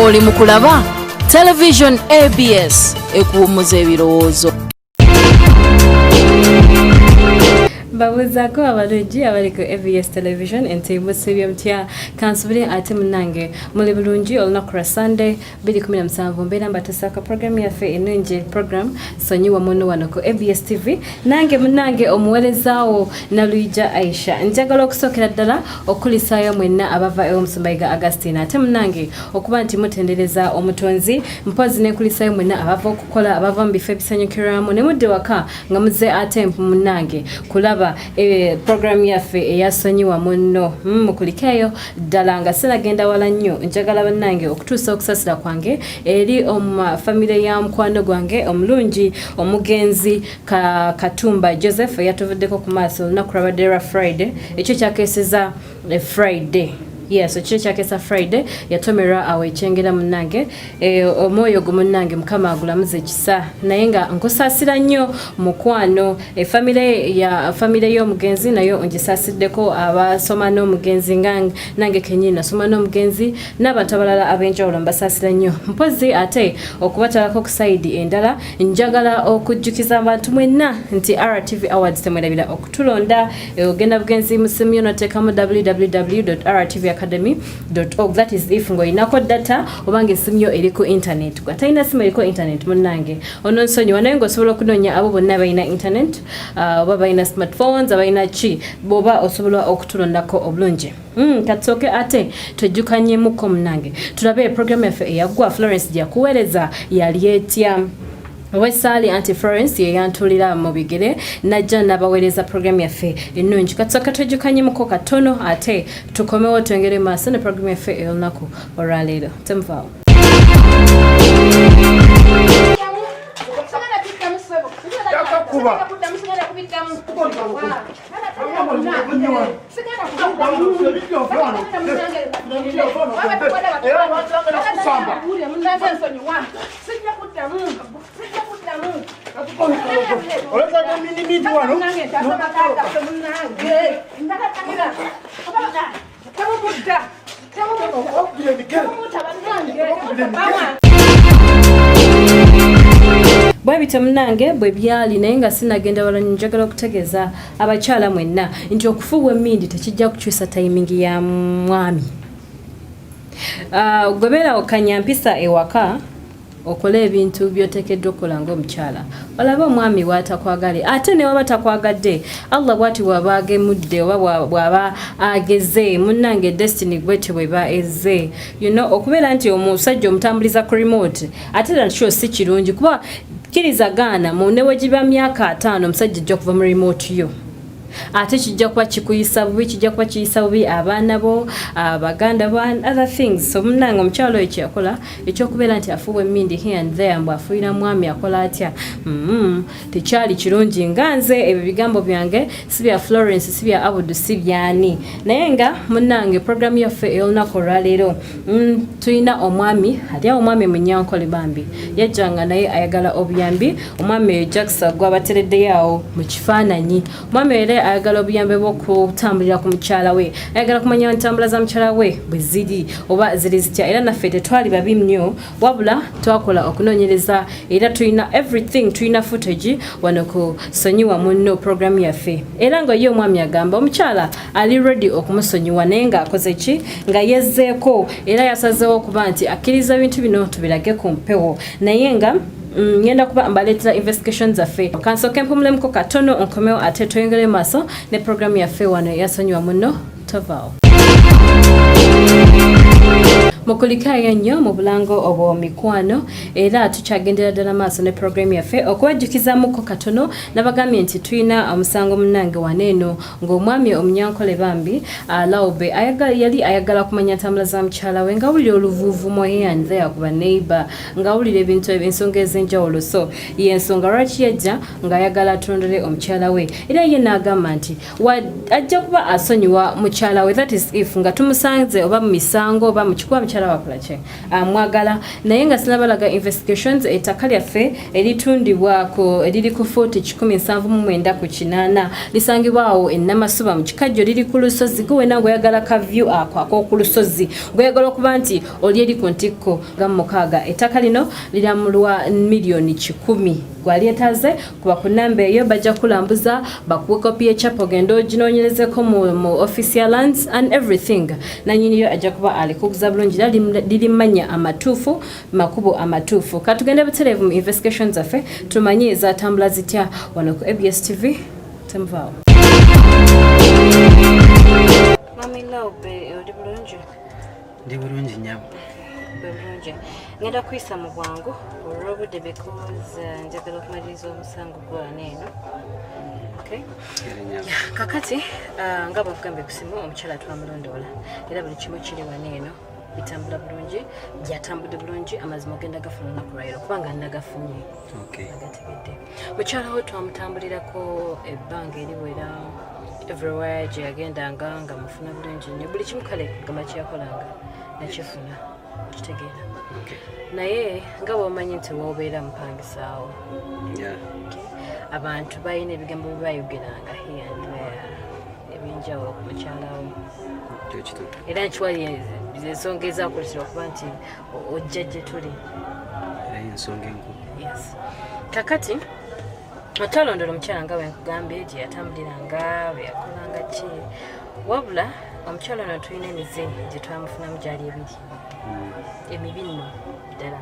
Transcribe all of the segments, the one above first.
oli mu kulaba television ABS ekuwummuza ebirowoozo. Babuzaako abalungi abali ku ABS television entiimu sibyo mutya kansubire ate munange muli bulungi olunaku lwa Sunday 2017 mbeera mbatesaako program yaffe ennungi program sonyiwa muno wano ku ABS TV nange munange omuweerezaawo Nalwija Aisha njagala okusookera ddala okulisaayo mwenna abava ew'omusumbayiga Augustine ate munange okuba nti mutendereza omutonzi mpozi n'ekulisaayo mwenna abava okukola abava mu bifo ebisanyukirwamu ne mudde waka nga muzze ate munange kulaba program yaffe eyasonyiwa muno mukulikeeyo ddala nga sinagenda wala nnyo njagala bannange okutuusa okusasira kwange eri famire ya mukwano gwange omulungi omugenzi Katumba Joseph yatuvuddeko ku maaso olunaku lwabadde lwa Friday ekyo kyakeeseza Friday. Yes, ekyo kyakesa Friday yatomerwa awo ekyengera munnange omwoyo gwo munnange mukama agulamuze ekisa naye nga nkusaasira nnyo mukwano famire y'omugenzi nayo ngisasiddeko abasoma n'omugenzi nange kenyini nasoma n'omugenzi n'abantu abalala ab'enjawulo mbasaasira nnyo mpozi ate okubatalako ku sayidi endala njagala okujjukiza abantu mwenna nti RTV Awards temwerabira okutulonda ogenda bugenzi musimyo noteekamu www.rtvacademy.org. That is if ngoyinako data obange simyo eri ku internet gwataina simu eri ku internet munnange ono nsonyiwa naye ng'osobola okunonya abo bonna balina internet oba balina smartphones abalina ki boba osobola okutulondako obulungi. Katsooke ate twejjukanyemuko munnange tulabe program yaffe eyaggwa Florence gyakuweereza yali etya Wesaali Auntie Florence ye yantulira mu bigere najja nabaweereza program yaffe ennungi katsooka twejjukanyemuko katono ate tukomewo twengere maaso ne program yaffe ey'olunaku olwaleero temuvaawo. Bwebita munange bwe byali naye nga sinagenda wala njagala okutegeeza abakyala mwenna nti okufuuwa emmindi tekijja kukyusa timing ya mwami. Gobeera okanyampisa ewaka okola ebintu by'oteekeddwa okukola ng'omukyala olaba omwami bw'atakwagale ate ne waba takwagadde Allah bw'ati bw'aba agemudde oba bw'aba ageze munnange destiny bw'eti bw'eba ezze okubeera nti omusajja omutambuliza ku remote ate nakyo si kirungi kuba kirizagaana mu ne wegiba myaka 5 omusajja ajja kuva mu remote yo ate kijja kuba kikuyisa bubi kijja kuba kiyisa bubi abaana bo abaganda bo other things so munnange omukyalo ekyo yakola ekyokubeera nti afuuwa emmindi here and there mbw afuuyira mwami akola atya tekyali kirungi nga nze ebyo bigambo byange si bya Florence si bya Abudu si byani naye nga munnange program yaffe ey'olunaku olwaleero tulina omwami ate omwami Munyankole Bambi yajjanga naye ayagala obuyambi omwami Jackson gwabatereddeyo awo mu kifaananyi omwami era ayagala obuyambe bw'okutambulira ku mukyala we ayagala kumanya ntambula za mukyala we bwe ziri oba ziri zitya era naffe tetwali babi nnyo wabula twakola okunoonyereza era tulina everything tulina footage wano ku sonyiwa muno program yaffe era nga ye omwami agamba omukyala ali ready okumusonyiwa naye ng'akoze ki nga yezzeeko era yasazeewo okuba nti akkiriza ebintu bino tubirage ku mpewo naye nga ngenda kuba mbaleetera investigations zaffe kansooke mpumulemuko katono nkomewo ate tweyongere maaso ne program yaffe wano eyasonyiwa muno tovaawo. Mukulikayo nnyo mu bulango obw'omikwano era tukyagendera ddala maaso ne program yaffe okuwejjukizamuko katono nabagambye nti tulina omusango munnange waneeno ng'omwami Omunyankole Bambi Laube yali ayagala kumanya ntambula za mukyala we ngawulira oluvuuvumo here and there ku baneighbor ngawulira ebintu ensonga ez'enjawulo so y'ensonga lwaki yajja ng'ayagala atondole omukyala we era ye n'agamba nti ajja kuba asonyiwa mukyala we that is if nga tumusanze oba mu misango oba mu kikuba mukyala omukyala wakola ki amwagala naye nga sinabalaga investigations ettaka lyaffe eritundibwako eriri ku 40,179 ku 8 lisangibwawo ennamasuba mu kikajjo liri ku lusozi guwena ng'oyagala ka view ako ak'oku lusozi ng'oyagala okuba nti oli eri ku ntikko nga mukaaga ettaka lino liramulwa miliyoni 10 gwalietaze kuba ku namba eyo bajja kulambuza bakuwe kopi y'ekyapa ogenda oginoonyerezeko mu office ya lands and everything nanyiniyo ajja kuba alikuguza bulungi lirimanya amatuufu makubo amatuufu katugende butereevu mu investigations zaffe tumanye ezatambula zitya wano ku ABS TV temuvaawo Mami Laube oli bulungi ndi bulungi nnyo bulungi ngenda kuyisa mu bwangu olw'obudde because njagala okumaliriza omusango gwana eno okay kakati nga bwakugambye ku simu omukyala twamulondoola era buli kimu kiri wano eno bitambula bulungi byatambudde bulungi amazima ogenda gafuna olunaku lwaliro kubanga nagafunye agategedde mukyala we twamutambulirako ebbanga eriwera everywhere gye yagendanga nga mufuna bulungi nnyo buli kimu kale gamba kyeyakolanga nakifuna kitegeera naye nga bwomanyi nti wobeera mupangisaawo abantu balina ebigambo byebayogeranga here and there ebyenjawulo ku mukyalawo era nkiwali ensonga ezakuletera okuba nti ojja gye tuli ensonga enkulu kakati otwalondola omukyala nga bwenkugambye gye yatambuliranga bwe yakolanga ki wabula omukyala ono tulina emize gye twamufunamu gyali emibi nno ddala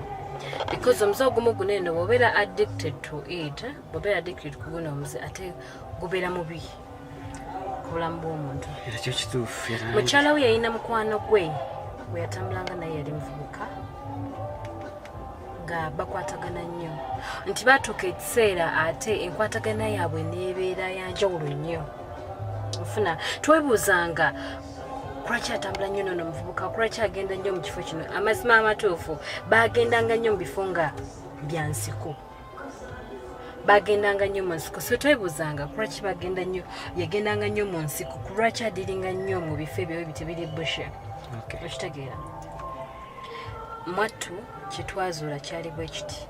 because omuze ogumu guno eno bw'obeera addicted to it bw'obeera addicted ku guno omuze ate gubeera mubi ku bulamu bw'omuntu ekyo kituufu mukyala we yalina mukwano gwe bwe yatambulanga naye yali muvubuka nga bakwatagana nnyo nti batuuka ekiseera ate enkwatagana yaabwe neebeera yanjawulo nnyo ofuna twebuuzanga kulaki atambula nnyo nono muvubuka kulaki agenda nnyo mu kifo kino amazima amatuufu bagendanga nnyo mu bifo nga bya nsiko bagendanga nnyo mu nsiko so twebuuzanga kulaki yagendanga nnyo mu nsiko kulaki adiringa nnyo mu bifo ebyo bitebiri bushe okitegeera mwattu kyetwazuula kyali bwe kiti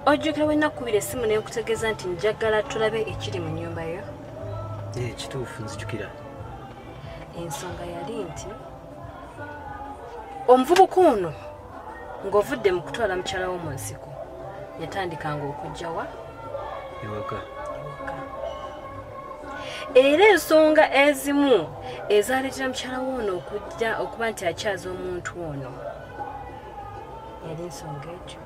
ojjukira bwe nakubira essimu naye nkutegeeza nti njagala tulabe ekiri mu nnyumba yo kituufu nzijukira ensonga yali nti omuvubuka ono ng'ovudde mu kutwala mukyala wo mu nsiko yatandikanga okujja wa ewaka era ensonga ezimu ezaleetera mukyala wo ono okujja okuba nti akyaza omuntu ono yali ensonga ekyo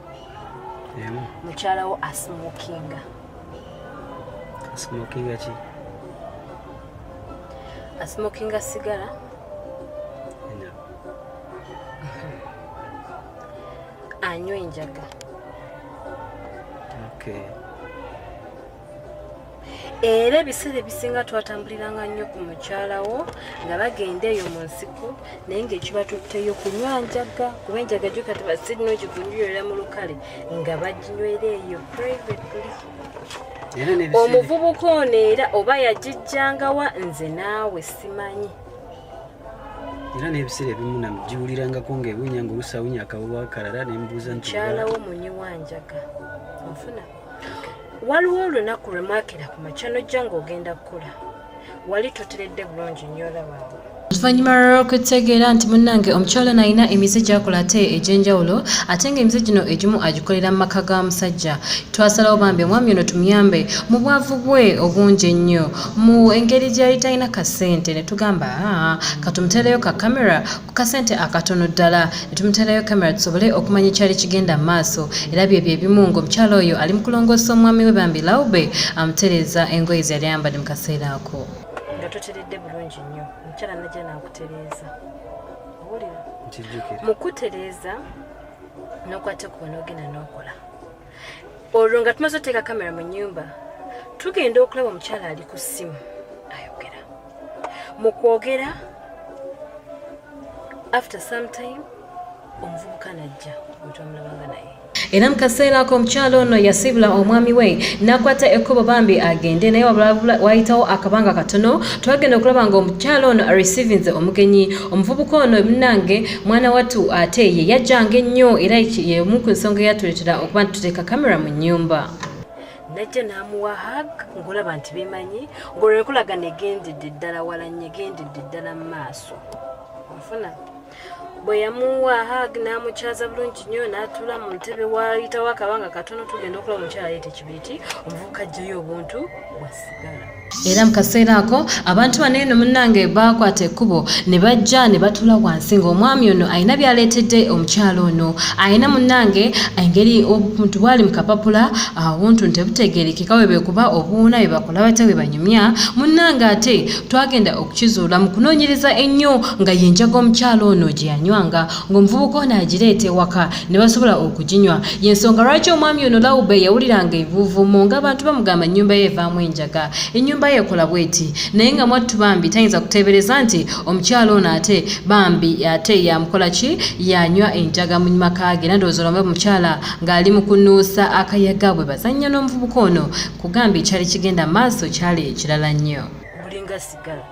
mukyala wo asmokinga ki asmokinga sigala anywa enjaga era ebiseera ebisinga twatambuliranga nnyo ku mukyala wo nga bagenda eyo mu nsiko naye ng'ekibatutteyo kunywa njaga kuba enjaga gyo kati basirina okikunywerera mu lukale nga baginywera eyo privately omuvubuka ono era oba yagijjangawa nze naawe simanyi era n'ebiseera ebimu namugiwulirangako ng'ewunya ng'olusawunya akabuwa akalala nembuuza nti mukyala wo munyi wa njaga onfuna waliwo olunaku lwe mwakera ku makya nojja ng'ogenda kukola wali toteredde bulungi nnyo olabaawo oluvannyuma lw'okutegeera nti munnange omukyala nalina emize gy'akola ate egy'enjawulo ate ng'emize gino egimu agikolera mu maka ga musajja twasalawo bambi omwami ono tumuyambe mu bwavu bwe obungi ennyo mu engeri gy'ali talina kasente ne tugamba katumutereyo ka kamera ku kasente akatono ddala ne tumutereyo kamera tusobole okumanya ekyali kigenda mu maaso era byebyo ebimu ng'omukyala oyo ali mu kulongoosa omwami we bambi Laube amutereeza engoye ze yali ayambadde mu kaseera ako nga toteredde bulungi nnyo omukyala najja n'akutereeza owulira mu kutereeza n'okwata ku n'ogenda n'okola olwo nga tumaze oteeka kamera mu nnyumba tugenda okulaba omukyala ali ku ssimu ayogera mu kwogera after some time omuvubuka najja bwetwamulabanga naye. Era mu kaseera ako omukyalo ono yasibula omwami we n'akwata ekkubo bambi agende naye wayitawo akabanga katono twagenda okulaba nga omukyalo ono areceivingze omugenyi. Omuvubuka ono munnange mwana wattu ate ye yajjanga ennyo era yemu ku nsonga eyatuleetera okuba tuteeka kamera mu nnyumba. Najja n'amuwa hug ng'olaba nti bemanyi ng'olwekulaga negendedde ddala wala nnyo egendedde ddala mu maaso ofuna bwe yamuwa hug n'amukyaza bulungi nnyo n'atuula mu ntebe wayitawo akabanga katono tugenda okulaba omukyala yeeta ekibiriti omuvubuka ajjayo obuntu bwasigala. Era mu kaseera ako abantu bano eno munnange bakwata ekkubo ne bajja ne batula wansi ng'omwami ono alina byaleetedde omukyalo ono. Alina munnange engeri obuntu bwali mu kapapula obuntu tebutegeerekeka we bekuba obuwuna bwe bakola bate bwe banyumya. Munnange ate twagenda okukizuula mu kunoonyereza ennyo nga yenjaga omukyalo ono gye yanywanga ng'omuvubuka ono agireeta ewaka ne basobola okuginywa. Y'ensonga lwaki omwami ono Lawube yawuliranga ebivuuvuumo ng'abantu bamugamba ennyumba ye evaamu enjaga. Ennyumba ye ekola bweti naye nga mwattu bambi tayinza kuteebereza nti omukyalo ono ate bambi ate yamukola ki yanywa enjaga mu maka ge. Ndowooza olwambe omukyala ng'ali mu kunuusa akayaga bwe bazannya n'omuvubuka ono kugamba ekyali kigenda maaso kyali ekirala nnyo. Bulinga sigala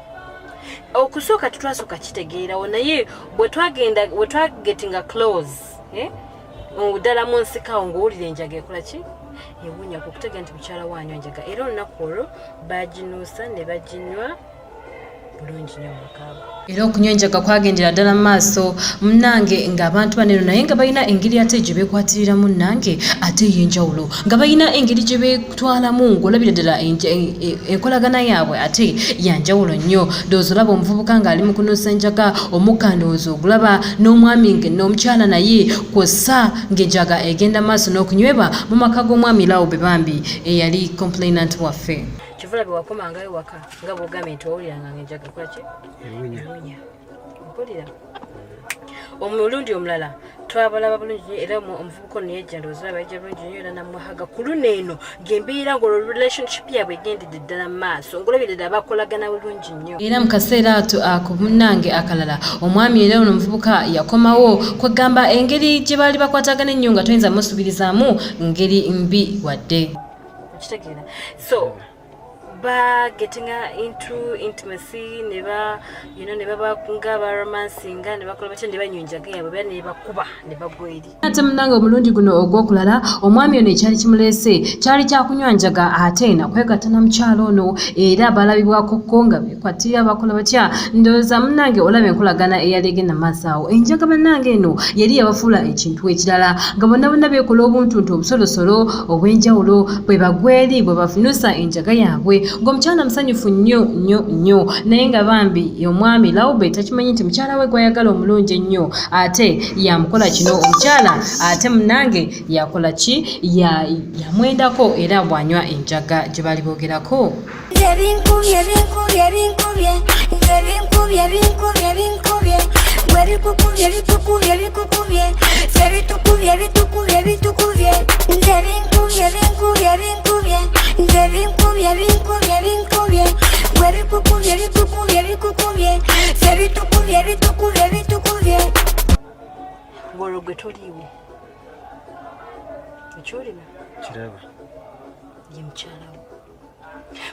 okusooka tetwasooka kitegeerawo naye bwe twagetinga close ddala mu nsikawo ng'owulira enjaga ekola ki ewunya ku kutegeera nti mukyala wanywa enjaga era olunaku olwo baginuusa ne baginywa bulungi nnyo mu makaabo. Era okunywa enjaga kwagendera ddala mu maaso munnange ng'abantu baneno naye nga balina engeri ate gye beekwatirira munnange ate ey'enjawulo nga balina engeri gye beetwalamu ng'olabira ddala enkolagana yaabwe ate yanjawulo nnyo. Ndowooza olaba omuvubuka ng'ali mu kunuusa enjaga omukka ndowooza ogulaba n'omwami n'omukyala naye kw'ossa ng'enjaga egenda maaso n'okunywebwa mu maka g'omwami Lawube bambi eyali complainant waffe. Kivula bwe wakomangayo waka nga bw'ogambye nti wawuliranga ng'enjaga ekola ki ewunya mpulira. Omulundi omulala twabalaba bulungi nnyo era omuvubuka ono yajja ndowooza olaba yajja bulungi nnyo era namuhaga ku luno eno ng'embeera ng'olwo relationship yabwe egendedde ddala mu maaso ng'olabira ddala bakolagana bulungi nnyo. Era mu kaseera ako munnange akalala omwami era ono omuvubuka yakomawo kwegamba engeri gye baali bakwatagana ennyo nga toyinza musubirizaamu ngeri mbi wadde. Okitegeera so ba getting into intimacy ne ba ne baba nga ba romancinga ne bakola batya ne banywa enjaga yaabwe ne bakuba ne bagweri. Ate munnange omulundi guno ogw'okulala omwami ono ekyali kimuleese kyali kyakunywa njaga ate nakwegatta na mukyalo ono era balabibwako ko nga bekwatira bakola batya. Ndowooza munnange olaba enkolagana eyali egenda maaso awo. Enjaga bannange eno yali yabafuula ekintu ekirala nga bonna bonna beekola obuntuntu obusolosolo obw'enjawulo bwe bagweri bwe bafunusa enjaga yaabwe ng'omukyala musanyufu nnyo nnyo nnyo naye nga bambi omwami Lawube takimanyi nti mukyala we gwayagala omulungi ennyo ate yamukola kino omukyala ate munnange yakola ki yamwendako era bw'anywa enjaga gye baali boogerako. Ng'olwo gwe toliiwo ekyolina kiraba ye mukyalawo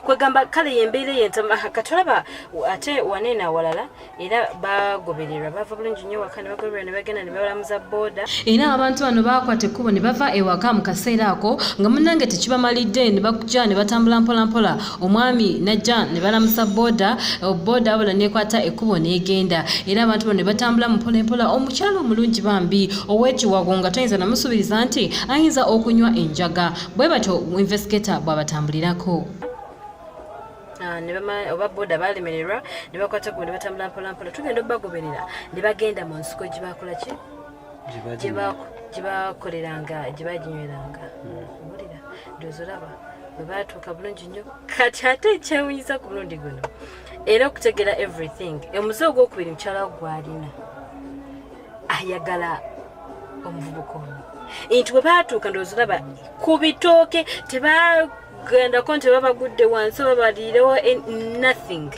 kwegamba kale yembeera yentama katolaba ate wanene awalala era bagobererwa bava bulungi nnyo waka ne bagobererwa ne bagenda ne babalamuza booda. Era abantu bano baakwata ekkubo ne bava ewaka mu kaseera ako nga munnange tekibamalidde ne bakujja ne batambula mpola mpola omwami najja ne balamusa booda abula neekwata ekkubo n'egenda era abantu bano ne batambula mu mpola mpola. Omukyala omulungi bambi ow'ekiwago nga toyinza namusubiriza nti ayinza okunywa enjaga bwe batyo investigator bw'abatambulirako. Oba booda balemererwa ne bakwata ku ne batambula mpola mpola tugenda obagoberera ne bagenda mu nsiko gye bakola ki gye bakoleranga gye baginyweranga mpulira ndowooza olaba bwe baatuuka bulungi nnyo kati ate ekyawunyiza ku mulundi guno era okutegera everything omuze ogwokubiri mukyala gw'alina ayagala omuvubuka ono nti bwe baatuuka ndowooza olaba ku bitooke tebagenda ko nti babagudde wansi babaliirewo nothing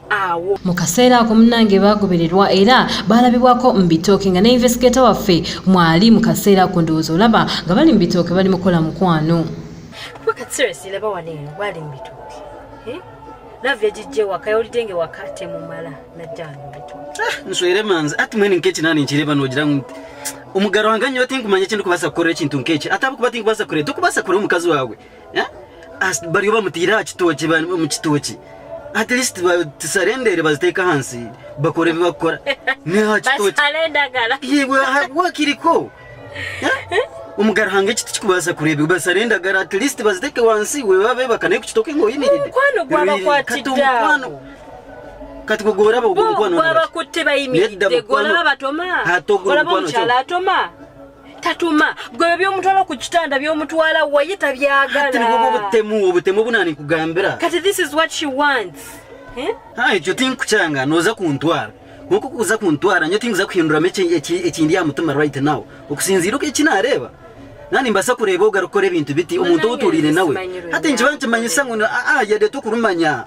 awo. Mu kaseera ako munnange baagobererwa era baalabibwako mu bitooke nga ne investigator waffe mwali mu kaseera ako ndowooza olaba nga bali mu bitooke bali mukola mukwano. Kuba kati seriously laba wano eno bali mu bitooke. Love yagijje waka yawulidde ng'ewaka temumala najja mu bitooke. Nswere manzi ati mwene nk'eki nani nkireba n'ogira nti omugaro wange nnyo tinkumanya kintu kubasa kukola ekintu nk'eki ate abakuba tinkubasa kukola tokubasa kukola omukazi waabwe bari bamutiira kitooki mu kitooki at least tisarendere baziteeka hansi bakore bibakora yewe wakiriko omugaro hange ekiti kikubasa kureba basarendagara at least baziteeke wansi webabe bakane ku kitooke ng'oyimiridde omukwano gwabakwatidde kati kugora omukwano gwabakutte bayimiridde golaba batoma olaba omukyala atoma tatuma gwe by'omutwala ku kitanda by'omutwala waye tabyagala obutemu bunani kugambira kati this is what she wants ekyo tinkukyanga noza kuntwala nkuko kuza kuntwala nyo tinkuza kuhinduramu ekindi yamutuma right now okusinziira uko ekinareeba nani mbasa kureba ogarukora ebintu biti omuntu otulire nawe hata nkibanki manyisa ngo yade tukurumanya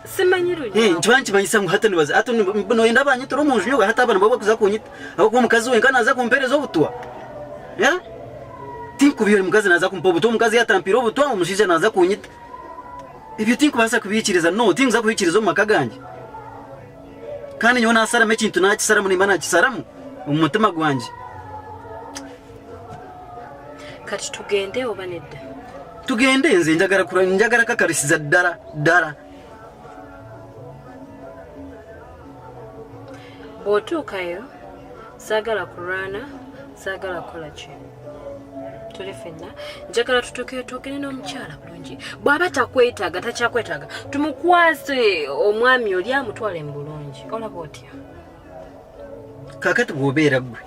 nkibanki manyisa ngo hata nibaza hata no yenda banyitoro munju nyoga hata abana babo kuza kunyita abo ko mukazi we kana aza kumpereza obutwa tinkubiyo mukazi naza kumpa obutwa mukazi yatampira obutwa omushije naza kunyita ibyo tinkubasa kubikiriza no tinkuza kubikiriza mu makaganje kandi nyona asara mekintu nakisaramu nimba nakisaramu mu mutima gwanje. Kati tugende oba nedda? Tugende nze njagala kakarisiza ddala. Bw'otuukayo saagala kulwana saagala kukola ki tuli fenna njagala tutuukeyo twogere n'omukyala bulungi bw'aba takwetaaga takyakwetaaga tumukwase omwami oli amutwale mu bulungi olaba otya kakati bw'obeera gwe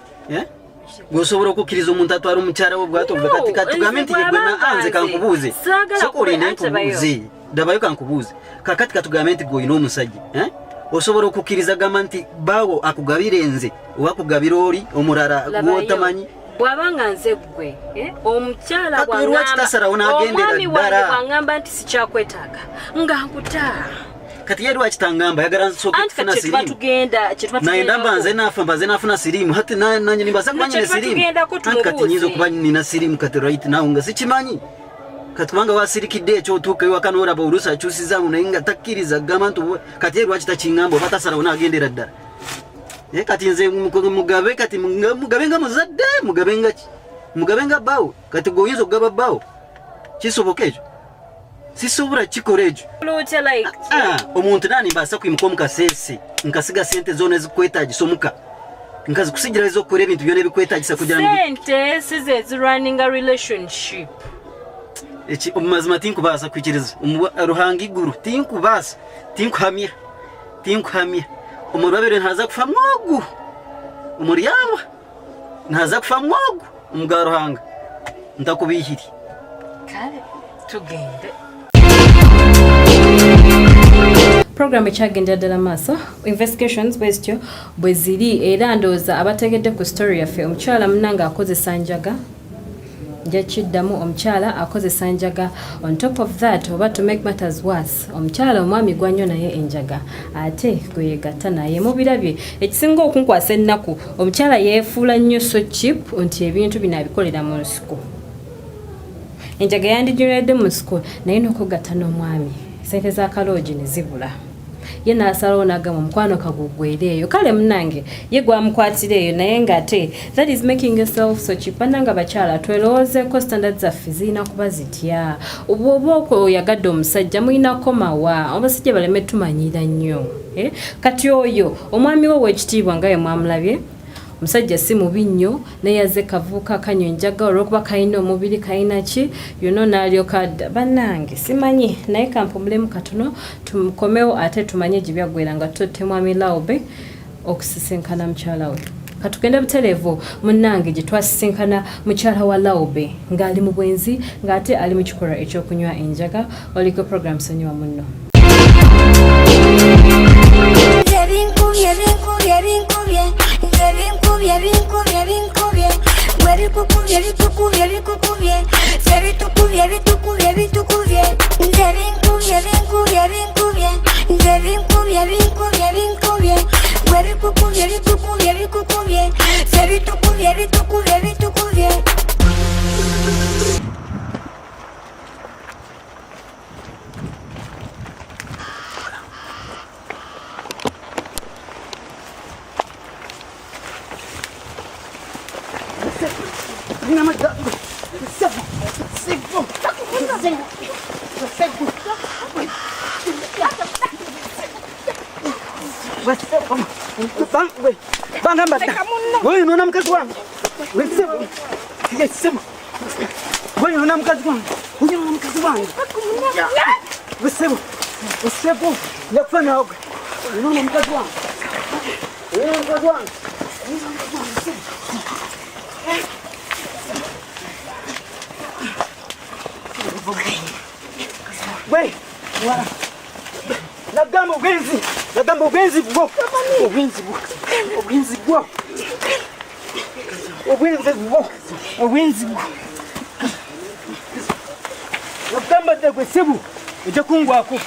gwosobola okukkiriza omuntu atwala omukyala we bwatoga kati katugambe nti yegwe anze kankubuuze sokolina nkubuuze dabayo kankubuuze kakati katugambe nti gweolina omusajja osobola okukkiriza gamba nti baawo akugabira enze oba akugabira oli omulala gwotamanyi bw'abanga nze gwe omukyala omwami wange bw'angamba nti sikyakwetaaga nga nkutaa kati yali wakitangamba yagala nsooke kufuna sirimu naye ndamba nze nafuna sirimu hati nanye nimbasa kuba nyine sirimu kati nyinza okuba nina sirimu kati right now nga sikimanyi kati kubanga wasirikidde ekyo otuuka ewaka n'olaba oluusi akyusizaamu naye nga takkiriza gamba nti kati yali lwaki takingamba oba tasalawo n'agendera ddala kati nze mugabe kati mugabe nga muzadde mugabe nga bbaawo kati gwe oyinza okugaba bbaawo kisoboka ekyo sisobola kikola ekyo omuntu nani mbasa kwimuka omukaseese nkasiga sente zoona ezikwetagisa omuka nkazikusigira ez'okukola ebintu byona ebikwetagisa kugira sente sizo ezirunninga relationship mazima tinkubaasa kwikiriza ruhanga iguru tinkubaasa tinkuhamya omurwabire ntaza kufa mwogu omuryama ntaza kufa mwogu omugwa ruhanga ntakubihiri kale tugende program ekyagendera ddala maaso investigations bwezityo bwe ziri era ndowooza abategedde ku story yaffe omukyala munnanga akozesa njaga jakiddamu omukyala akozesa njaga on top of that oba to make matters worse omukyala omwami gwanyo naye enjaga ate gweyegatta naye mubirabye ekisinga okunkwasa ennaku omukyala yeefuula nnyo so cheap nti ebintu bino abikolera mu nsiko enjaga yandigiredde mu nsiko naye n'okugatta n'omwami sente za kaloogi ne zibula ye n'asalawo n'agamba omukwano kagugwera eyo kale munnange ye gwamukwatira eyo naye ng'ate that is making yourself so cheap bannanga bakyala twelowoozeeko standard zaffe zirina kuba zitya oba oyagadde omusajja mulinako mawa abasajja baleme tumanyira nnyo kati oyo omwami we w'ekitiibwa nga ye mwamulabye musajja si mubi nnyo naye yazze kavuuka kanywa enjaga olw'okuba kalina omubiri kalina ki yono n'alyoka adda bannange simanyi naye kampumulemu katono tumukomewo ate tumanye gye byaggwera nga tutte mwami Laube okusisinkana mukyala we katugende butereevu munnange gye twasisinkana mukyala wa Laube ng'ali mu bwenzi ng'ate ali mu kikolwa ekyokunywa enjaga oliko program sonyiwa munno Werikukuvye vitukuvye vikukuvye sevitukuvye vitukuvye vitukuvye nzevinkuvye vinkuvye vinkuvye nzevinkuvye vinkuvye vinkuvye werikukuvye vitukuvye vikukuvye sevitukuvye vitukuvye vitukuvye. Banga mbata. Wewe unaona mkazi wangu. Wewe sema. Wewe unaona mkazi wangu. Wewe unaona mkazi wangu. Wewe sema. Wewe sema. Nafanya hoga. Unaona mkazi wangu. Wewe mkazi wangu. Wewe wala. Nagamba ugenzi bwo. Ugenzi bwo. Nagamba dagwe sebu. Uje kungwako.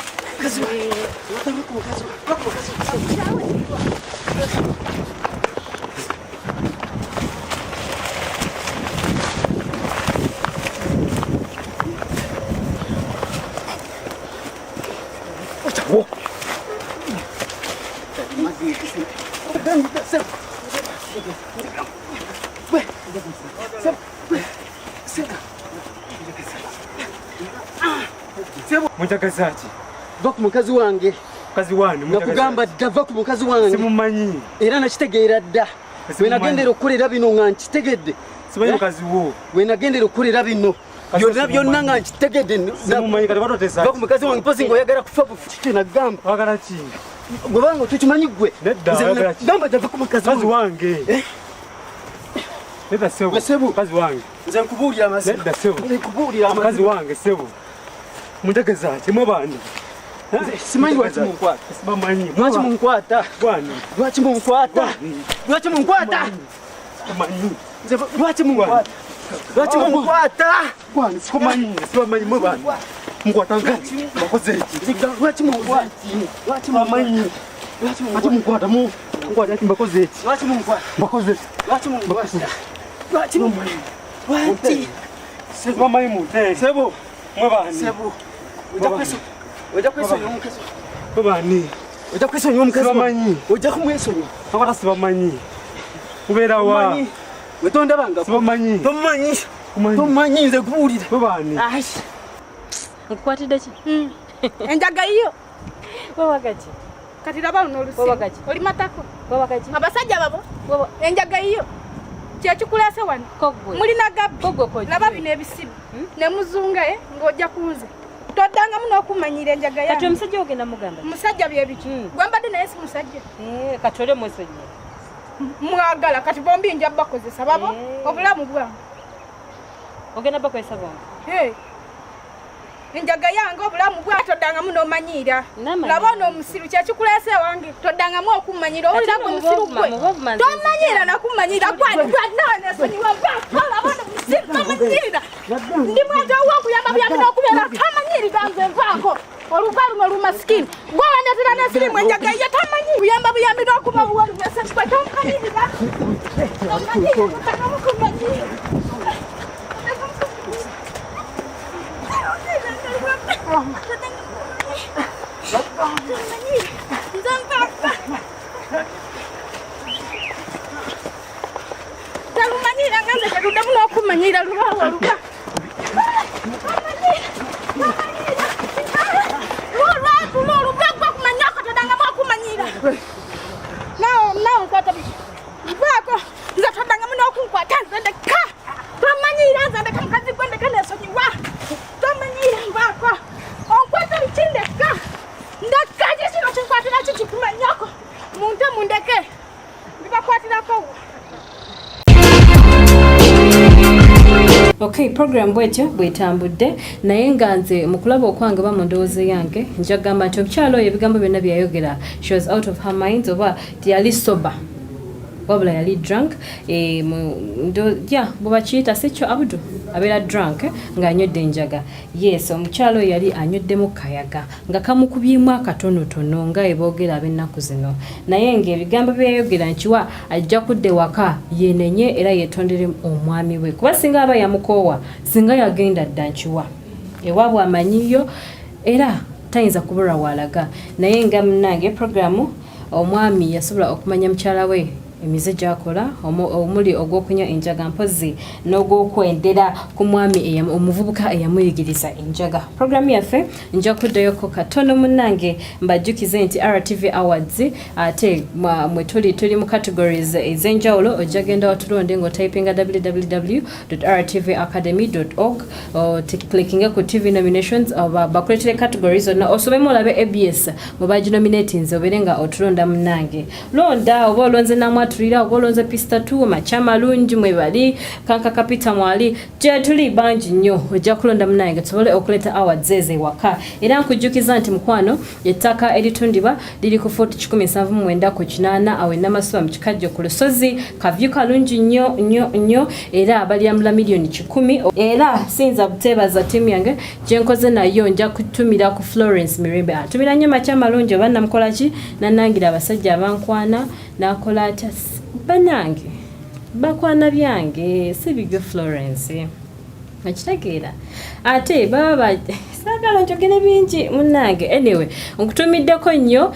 Mutakazaji va ku mukazi wange kazi wani nakugamba dava ku mukazi wange simumanyi era nakitegeera dda we nagendera okukolera bino nga nkitegedde simanyi mukazi wo we nagendera okukolera bino byonna nga nkitegedde simumanyi kati batotesa va ku mukazi wange pozi ngaoyagala kufa bufu kikyo nagamba wagala ki gwebanga tokimanyi gwe gamba dava ku mukazi wange Neda sebo kazi wange nze nkubuulira amazima neda sebo kazi wange sebo mutegezaaki mwebandi simanyi lwaki munkwata sibamanyi lwaki munkwata lwaki munkwata lwaki munkwata lwaki munkwata lwaki munkwata sibamanyi mwebandi munkwata ngaki bakoze eki lwaki munkwata lwaki mumanyi lwaki munkwata munkwata ati mbakoze eki lwaki munkwata mbakoze eki lwaki munkwata lwaki mumanyi lwaki sibamanyi munte sebo mwebandi sebo ojja kwesonyiwa omukazi mwebandi ojja kwesonyiwa omukazi sibamanyi ojja kumwesonyiwa akwata sibamanyi kubeera wa wetondabanga sibamanyi tomanyi nze kubuulira mwebandi nkukwatidde ki enjaga iyo wawagaki kati laba luno Wabagaki. oli matako wawagaki abasajja babo enjaga iyo kyekikulese wano Kogwe. mulina gabbi Kogwe koji. laba bino ebisibu ne muzungaye ng'ojja kunze toddangamu n'okumanyira enjaga kati yange omusajja ogenda mugamba musajja byebiki gwe mbadde naye si musajja kati ole mwesonyiwa mwagala kati bombi nja bakozesa babo obulamu bwange ogenda bakozesa bonge enjaga yange obulamu bwa toddangamu n'omanyiira Namanya. laba ono omusiru kyekikulese wange toddangamu okumanyira owulira gwe musiru gwe mubovu tomanyiira nakumanyira gwanesonyiwa laba ono musiru tomanyiira ndi mwete owokuyamba byambi n'okubeera tamanyirira nze nvaako oluva luno lumasikini gwewanyatira nesirimu enjaga ye tamanyi buyamba buyambi n'okuba buwalumesekwe tomanyirira toddangamu kumanyira talumanyira nganze terudamu n'okumanyira lubawa luba lwolwatulo olubagwa kumanyako todangamu okumanyira nawe nkwata vaako nze todangamu n'okunkwata nze ndeka tomanyira nze ndeka mukazi gwe ndeka nesonyiwa tomanyira nvaako onkwata lukindeka ndeka kisino kinkwatira kikikumanyako munte mundeke ndibakwatirako Okay, program bwetyo bwetambudde naye nga nze mu kulaba okwange ba mu ndowooza yange njagamba nti omukyalo oyo ebigambo byonna byayogera she was out of her mind oba tiyali soba wabula yali drunk bwe bakiyita si kyo abudu abeera drunk ng'anywedde enjaga. Yes, omukyalo yali anyweddemu kayaga nga kamukubyemu akatonotono nga eboogera ab'ennaku zino, naye ng'ebigambo byayogera nkiwa ajja kudde waka yenenye era yeetondere omwami we, kuba singa aba yamukoowa singa yagenda dda nkiwa ewaabwe amanyiyo era tayinza kubulwa waalaga. Naye nga munnange programu omwami yasobola okumanya mukyala we emize gyakola omuli ogw'okunywa enjaga mpozi n'ogw'okwendera ku mwami omuvubuka eyamuyigiriza enjaga. Programu yaffe nja kuddayoko katono munnange mbajjukize nti RTV Awards ate mwe tuli mu categories ez'enjawulo ojja genda watulonde ng'otypinga www.rtvacademy.org clickinga ku TV nominations oba bakuleetere categories zonna osobemu olabe ABS mwe baginominatinze obeere nga otulonda munnange. Londa oba olonze Namwatulira oba olonze Pista 2 Macha Malungi mwe bali Kanka Kapita mwali gye tuli bangi nnyo ojja kulonda munnange tusobole okuleeta awards ezo ewaka. Era nkujjukiza nti mukwano ettaka eritundibwa liri ku Fort 179 ku 8 awe Namaswa mu kikajjo ku lusozi kavyu kalungi nnyo era abalyamula miliyoni 10. Era sinza buteebaza ttiimu yange gye nkoze nayo nja kutumira ku Florence Mirembe atumira nnyo Macha Malungi oba namukola ki nanangira abasajja abankwana nakola atya banange bakwana byange si bigwe Florence akitegeera ate baba sagala njogere bingi munnange. Anyway nkutumiddeko nnyo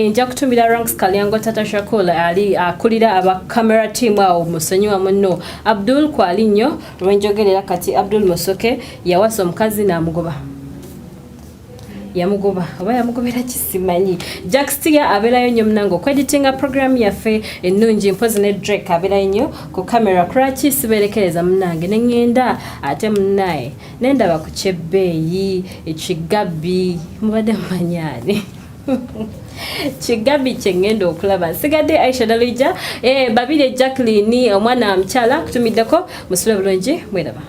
nja kutumira Ranks Kalyango Tata Shakul ali akulira aba camera team awo musonyiwa munno Abdul kwali nnyo lwenjogerera kati Abdul Musoke yawasa omukazi namugoba oba yamugobera kisimanyi. Jack Stier abeerayo nnyo munnange okweditinga program yaffe ennungi mpozi ne Drake abeerayo nnyo ku kamera kuraki sibeerekereza munnange neŋŋenda ate munnaye nendaba ku kyebbeeyi ekigabi mubadde mumanyaani kigabi kyengenda okulaba nsigadde Aisha Dalija babire Jacqueline omwana wa mukyala kutumiddeko musule bulungi mweraba.